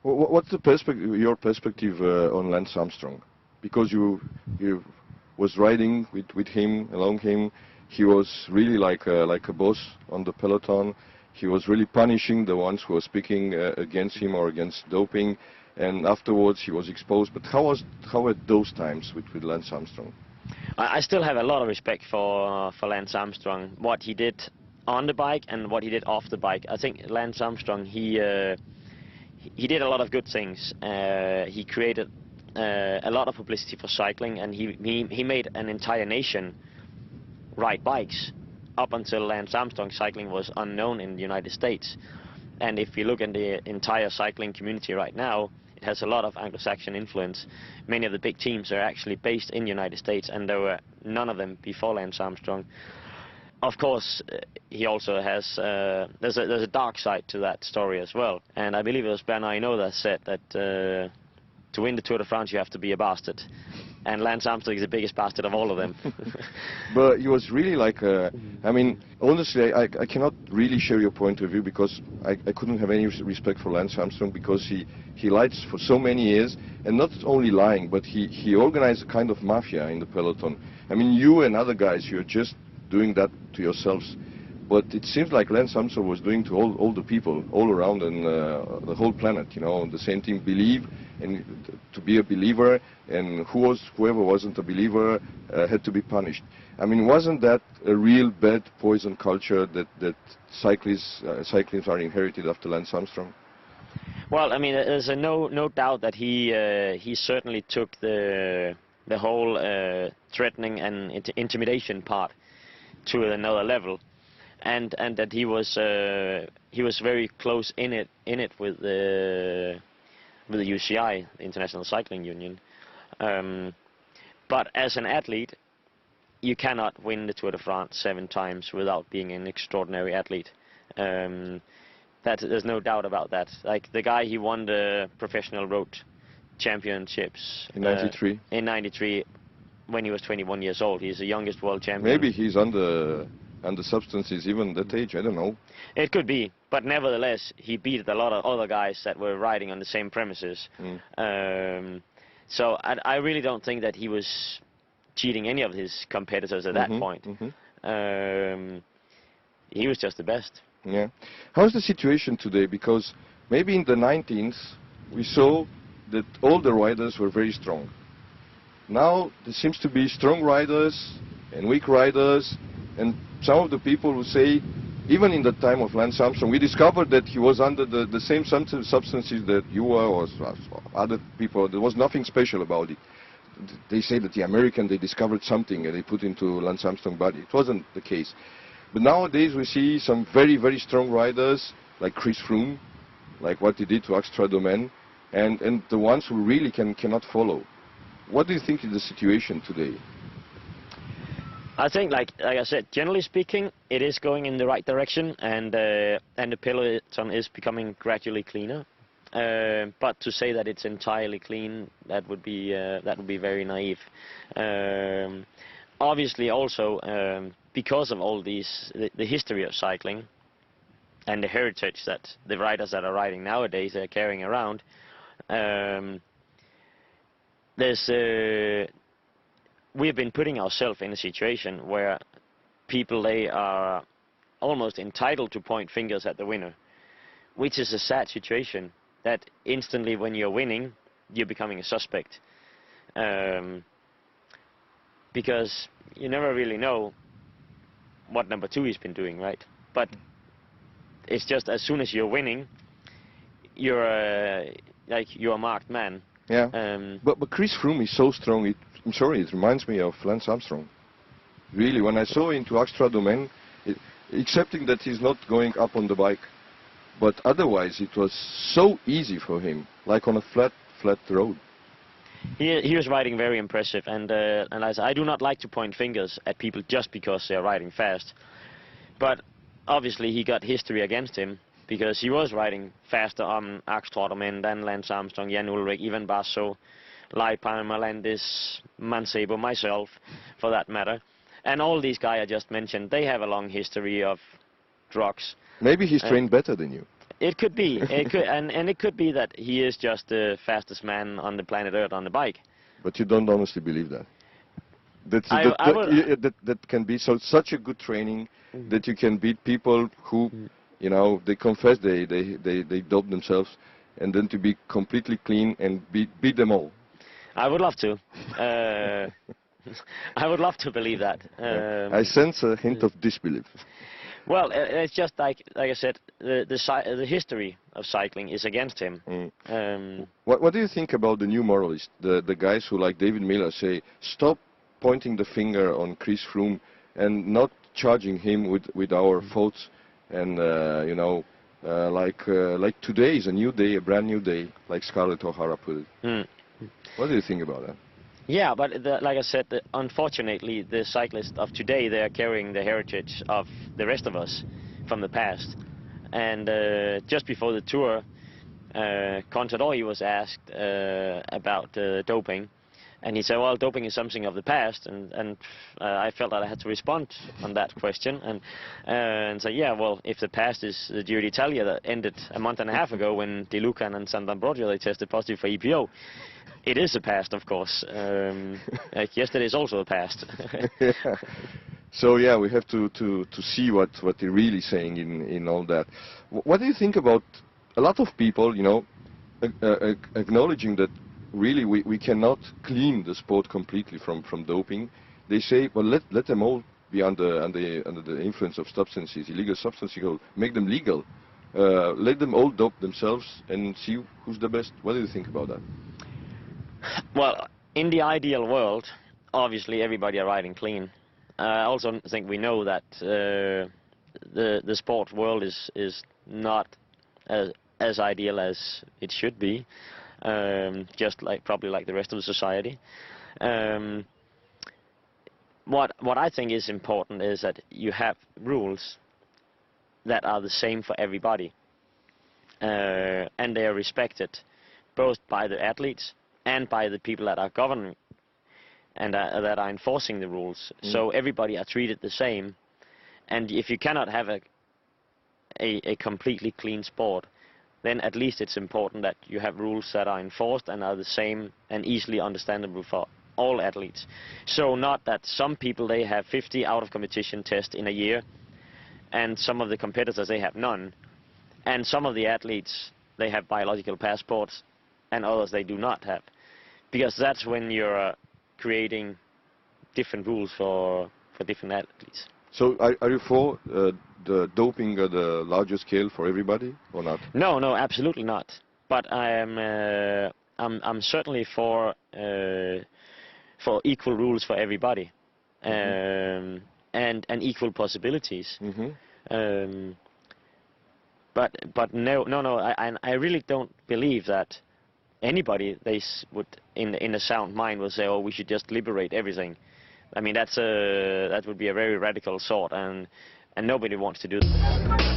What's the your perspective on Lance Armstrong? Because you was riding with him, along him. He was really like a boss on the peloton. He was really punishing the ones who were speaking against him or against doping. And afterwards he was exposed. But how were those times with Lance Armstrong? I still have a lot of respect for Lance Armstrong, what he did on the bike and what he did off the bike. I think Lance Armstrong, he did a lot of good things. He created a lot of publicity for cycling, and he made an entire nation ride bikes. Up until Lance Armstrong, cycling was unknown in the United States. And if you look at the entire cycling community right now, it has a lot of Anglo-Saxon influence. Many of the big teams are actually based in the United States, and there were none of them before Lance Armstrong. Of course, he also has, there's a dark side to that story as well. And I believe it was Bernard Hinault that said that to win the Tour de France you have to be a bastard. And Lance Armstrong is the biggest bastard of all of them. But he was really like, I mean, honestly, I cannot really share your point of view, because I couldn't have any respect for Lance Armstrong, because he lied for so many years, and not only lying, but he organized a kind of mafia in the peloton. I mean, you and other guys, you're just doing that to yourselves. But it seems like Lance Armstrong was doing to all the people all around and the whole planet, you know, the same thing, believe, and to be a believer, and whoever wasn't a believer had to be punished. I mean, wasn't that a real bad poison culture that cyclists are inherited after Lance Armstrong? Well, I mean, there's no doubt that he certainly took the whole threatening and intimidation part to another level. And that he was very close in it with the UCI, the International Cycling Union. But as an athlete, you cannot win the Tour de France 7 times without being an extraordinary athlete. There's no doubt about that. Like the guy, he won the professional road championships in '93. In '93, when he was 21 years old. He's the youngest world champion. Maybe he's under substances even that age, I don't know. It could be, but nevertheless, he beat a lot of other guys that were riding on the same premises. So I really don't think that he was cheating any of his competitors at that point. He was just the best. Yeah. How's the situation today? Because maybe in the 19th, we saw that all the riders were very strong. Now, there seems to be strong riders and weak riders, and some of the people who say, even in the time of Lance Armstrong, we discovered that he was under the same substances that you were, or other people. There was nothing special about it. They say that the American, they discovered something and they put into Lance Armstrong's body. It wasn't the case. But nowadays we see some very, very strong riders, like Chris Froome, like what he did to Axtra Domaine, and the ones who really cannot follow. What do you think is the situation today? I think, like I said, generally speaking, it is going in the right direction, and the peloton is becoming gradually cleaner. But to say that it's entirely clean, that would be very naive. Obviously, also because of all these, the history of cycling and the heritage that the riders that are riding nowadays are carrying around, we have been putting ourselves in a situation where people, they are almost entitled to point fingers at the winner, which is a sad situation, that instantly when you're winning, you're becoming a suspect. Because you never really know what number 2 has been doing, right? But it's just as soon as you're winning, you're a marked man. Yeah. But Chris Froome is so strong. I'm sorry, it reminds me of Lance Armstrong. Really, when I saw into Axtra Domaine, excepting that he's not going up on the bike, but otherwise it was so easy for him, like on a flat road. He was riding very impressive, and I do not like to point fingers at people just because they're riding fast. But obviously he got history against him, because he was riding faster on Axtra Domaine than Lance Armstrong, Jan Ullrich, Ivan Basso, Lai Palmer, Landis, Mancebo, myself, for that matter. And all these guys I just mentioned, they have a long history of drugs. Maybe he's trained better than you. It could be. It could, and it could be that he is just the fastest man on the planet Earth on the bike. But you don't honestly believe that? That can be such a good training that you can beat people who, you know, they confess they dope themselves, and then to be completely clean and beat them all. I would love to. I would love to believe that. I sense a hint of disbelief. Well, it's just like I said, the history of cycling is against him. What do you think about the new moralists, the guys who, like David Miller, say stop pointing the finger on Chris Froome and not charging him with our faults, and you know, like today is a new day, a brand new day, like Scarlett O'Hara put it. What do you think about that? Yeah, but like I said, unfortunately, the cyclists of today, they are carrying the heritage of the rest of us from the past. And just before the tour, Contador, he was asked about doping. And he said, well, doping is something of the past. And I felt that I had to respond on that question. And say, yeah, well, if the past is the Giro d'Italia that ended a month and a half ago when De Luca and Sant'Ambrogio, they tested positive for EPO. It is a past, of course. Like yesterday is also a past. Yeah. So yeah, we have to see what they're really saying in all that. What do you think about a lot of people, you know, acknowledging that really we cannot clean the sport completely from doping? They say, well, let them all be under the influence of substances, illegal substances. Make them legal. Let them all dope themselves and see who's the best. What do you think about that? Well, in the ideal world, obviously everybody are riding clean. I also think we know that the sport world is not as ideal as it should be, just probably like the rest of the society. What I think is important is that you have rules that are the same for everybody, and they are respected both by the athletes and by the people that are governing and that are enforcing the rules. So everybody are treated the same. And if you cannot have a completely clean sport, then at least it's important that you have rules that are enforced and are the same and easily understandable for all athletes. So not that some people, they have 50 out of competition tests in a year, and some of the competitors, they have none. And some of the athletes, they have biological passports, and others they do not have. Because that's when you're creating different rules for different athletes. So are you for the doping at a larger scale for everybody or not? No, absolutely not. But I'm certainly for equal rules for everybody, and equal possibilities. But no, I really don't believe that anybody would in a sound mind will say, oh, we should just liberate everything. I mean, that would be a very radical thought, and nobody wants to do that.